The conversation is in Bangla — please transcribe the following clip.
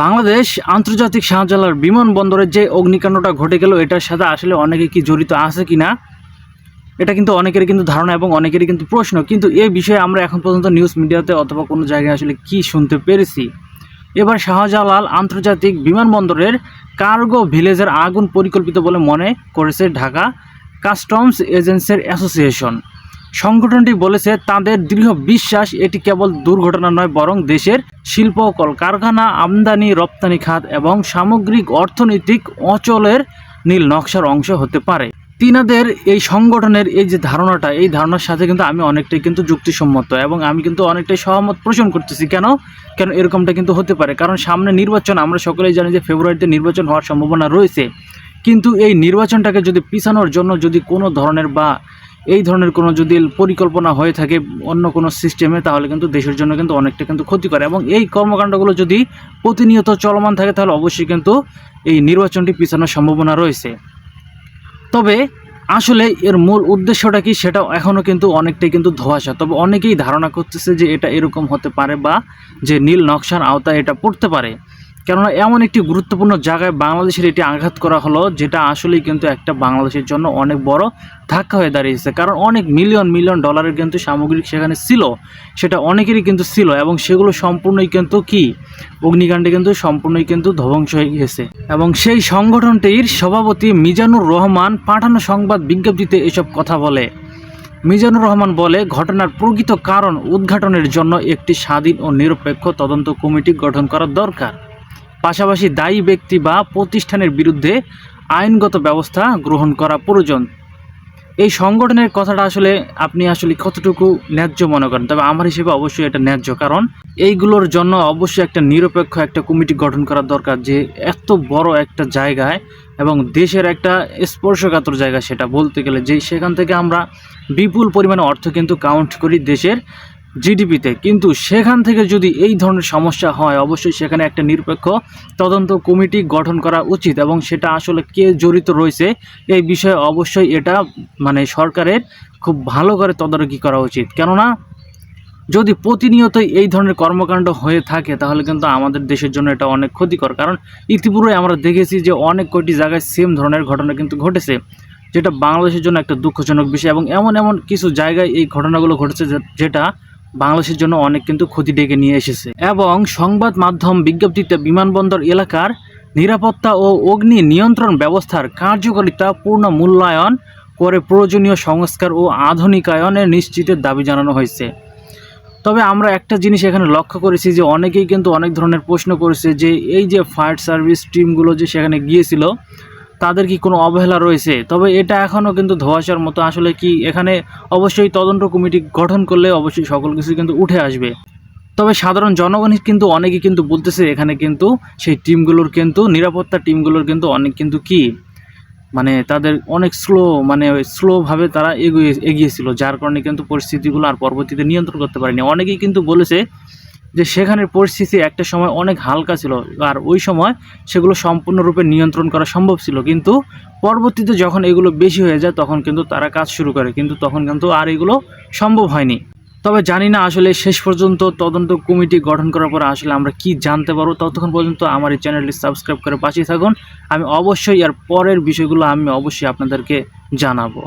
বাংলাদেশ আন্তর্জাতিক শাহজালাল বিমানবন্দরের যে অগ্নিকাণ্ডটা ঘটে গেল, এটার সাথে আসলে অনেকে কি জড়িত আছে কিনা, এটা কিন্তু অনেকেরই কিন্তু ধারণা এবং অনেকেরই কিন্তু প্রশ্ন। কিন্তু এই বিষয়ে আমরা এখন পর্যন্ত নিউজ মিডিয়াতে অথবা কোনো জায়গায় আসলে কি শুনতে পেরেছি। এবার শাহজালাল আন্তর্জাতিক বিমানবন্দরের কার্গো ভিলেজের আগুন পরিকল্পিত বলে মনে করেছে ঢাকা কাস্টমস এজেন্সির অ্যাসোসিয়েশন। সংগঠনটি বলেছে তাদের দৃঢ় বিশ্বাস এটি কেবল দুর্ঘটনা নয়, বরং দেশের শিল্প কলকারখানা, আমদানি রপ্তানি খাত এবং সামগ্রিক অর্থনৈতিক অচলের নীল নকশার অংশ হতে পারে। তিনাদের এই সংগঠনের এই যে ধারণাটা, এই ধারণার সাথে কিন্তু আমি অনেকটাই কিন্তু যুক্তিসম্মত এবং আমি কিন্তু অনেকটাই সহমত পোষণ করতেছি। কেন এরকমটা কিন্তু হতে পারে, কারণ সামনে নির্বাচন, আমরা সকলেই জানি যে ফেব্রুয়ারিতে নির্বাচন হওয়ার সম্ভাবনা রয়েছে। কিন্তু এই নির্বাচনটাকে যদি পিছানোর জন্য যদি কোনো ধরনের বা এই ধরনের কোনো যদি পরিকল্পনা হয়ে থাকে অন্য কোনো সিস্টেমে, তাহলে কিন্তু দেশের জন্য কিন্তু অনেকটা কিন্তু ক্ষতিকর। এবং এই কর্মকাণ্ডগুলো যদি প্রতিনিয়ত চলমান থাকে তাহলে অবশ্যই কিন্তু এই নির্বাচনটি পিছানোর সম্ভাবনা রয়েছে। তবে আসলে এর মূল উদ্দেশ্যটা কি, সেটা এখনও কিন্তু অনেকটাই কিন্তু ধোঁয়াশা। তবে অনেকেই ধারণা করতেছে যে এটা এরকম হতে পারে বা যে নীল নকশার আওতায় এটা পড়তে পারে। কেননা এমন একটি গুরুত্বপূর্ণ জায়গায় বাংলাদেশের এটি আঘাত করা হলো, যেটা আসলেই কিন্তু একটা বাংলাদেশের জন্য অনেক বড় ধাক্কা হয়ে দাঁড়িয়েছে। কারণ অনেক মিলিয়ন ডলারের কিন্তু সামগ্রিক সেখানে ছিল, সেটা অনেকেরই কিন্তু ছিল এবং সেগুলো সম্পূর্ণই কিন্তু কি অগ্নিকাণ্ডে কিন্তু সম্পূর্ণই কিন্তু ধ্বংস হয়ে গিয়েছে। এবং সেই সংগঠনটির সভাপতি মিজানুর রহমান পাঠানো সংবাদ বিজ্ঞপ্তিতে এসব কথা বলে। মিজানুর রহমান বলে, ঘটনার প্রকৃত কারণ উদ্ঘাটনের জন্য একটি স্বাধীন ও নিরপেক্ষ তদন্ত কমিটি গঠন করা দরকার। পাশাপাশি দায়ী ব্যক্তি বা প্রতিষ্ঠানের বিরুদ্ধে আইনগত ব্যবস্থা গ্রহণ করা প্রয়োজন। এই সংগঠনের কথাটা আসলে আপনি আসলে কতটুকু ন্যায্য মনে করেন? তবে আমার হিসেবে অবশ্যই এটা ন্যায্য, কারণ এইগুলোর জন্য অবশ্যই একটা নিরপেক্ষ একটা কমিটি গঠন করা দরকার, যে এত বড় একটা জায়গায় এবং দেশের একটা স্পর্শকাতর জায়গা, সেটা বলতে গেলে যে সেখান থেকে আমরা বিপুল পরিমাণে অর্থ কিন্তু কাউন্ট করি দেশের জিডিপিতে। কিন্তু সেখান থেকে যদি এই ধরনের সমস্যা হয়, অবশ্যই সেখানে একটা নিরপেক্ষ তদন্ত কমিটি গঠন করা উচিত এবং সেটা আসলে কে জড়িত রয়েছে এই বিষয়ে অবশ্যই এটা মানে সরকারের খুব ভালো করে তদারকি করা উচিত। কেননা যদি প্রতিনিয়তই এই ধরনের কর্মকাণ্ড হয়ে থাকে তাহলে কিন্তু আমাদের দেশের জন্য এটা অনেক ক্ষতিকর। কারণ ইতিপূর্বে আমরা দেখেছি যে অনেক কয়টি জায়গায় সেম ধরনের ঘটনা কিন্তু ঘটেছে, যেটা বাংলাদেশের জন্য একটা দুঃখজনক বিষয়। এবং এমন কিছু জায়গায় এই ঘটনাগুলো ঘটেছে যেটা বাংলাদেশের জন্য অনেক কিন্তু ক্ষতি ডেকে নিয়ে এসেছে। এবং সংবাদ মাধ্যম বিজ্ঞপ্তিতে বিমানবন্দর এলাকার নিরাপত্তা ও অগ্নি নিয়ন্ত্রণ ব্যবস্থার কার্যকারিতা পূর্ণ মূল্যায়ন করে প্রয়োজনীয় সংস্কার ও আধুনিকায়নের নিশ্চিতের দাবি জানানো হয়েছে। তবে আমরা একটা জিনিস এখানে লক্ষ্য করেছি যে অনেকেই কিন্তু অনেক ধরনের প্রশ্ন করেছে যে এই যে ফায়ার সার্ভিস টিমগুলো যে সেখানে গিয়েছিল তাদের কি কোনো অবহেলা রয়েছে? তবে এটা এখনও কিন্তু ধোঁয়াশার মতো। আসলে কি এখানে অবশ্যই তদন্ত কমিটি গঠন করলে অবশ্যই সকল কিছু কিন্তু উঠে আসবে। তবে সাধারণ জনগণ কিন্তু অনেকেই কিন্তু বলতেছে এখানে কিন্তু সেই টিমগুলোর কিন্তু নিরাপত্তা টিমগুলোর কিন্তু অনেক কিন্তু কি মানে তাদের অনেক স্লোভাবে তারা এগিয়েছিল, যার কারণে কিন্তু পরিস্থিতিগুলো আর পরবর্তীতে নিয়ন্ত্রণ করতে পারেনি। অনেকেই কিন্তু বলেছে যে সেখানের পরিস্থিতি একটা সময় অনেক হালকা ছিল আর ওই সময় সেগুলো সম্পূর্ণরূপে নিয়ন্ত্রণ করা সম্ভব ছিল, কিন্তু পরবর্তীতে যখন এগুলো বেশি হয়ে যায় তখন কিন্তু তারা কাজ শুরু করে, কিন্তু তখন কিন্তু আর এগুলো সম্ভব হয়নি। তবে জানি না আসলে শেষ পর্যন্ত তদন্ত কমিটি গঠন করার পর আসলে আমরা কি জানতে পারবো। ততক্ষণ পর্যন্ত আমার এই চ্যানেলটি সাবস্ক্রাইব করে পাশে থাকুন। আমি অবশ্যই এর পরের বিষয়গুলো আমি অবশ্যই আপনাদেরকে জানাবো।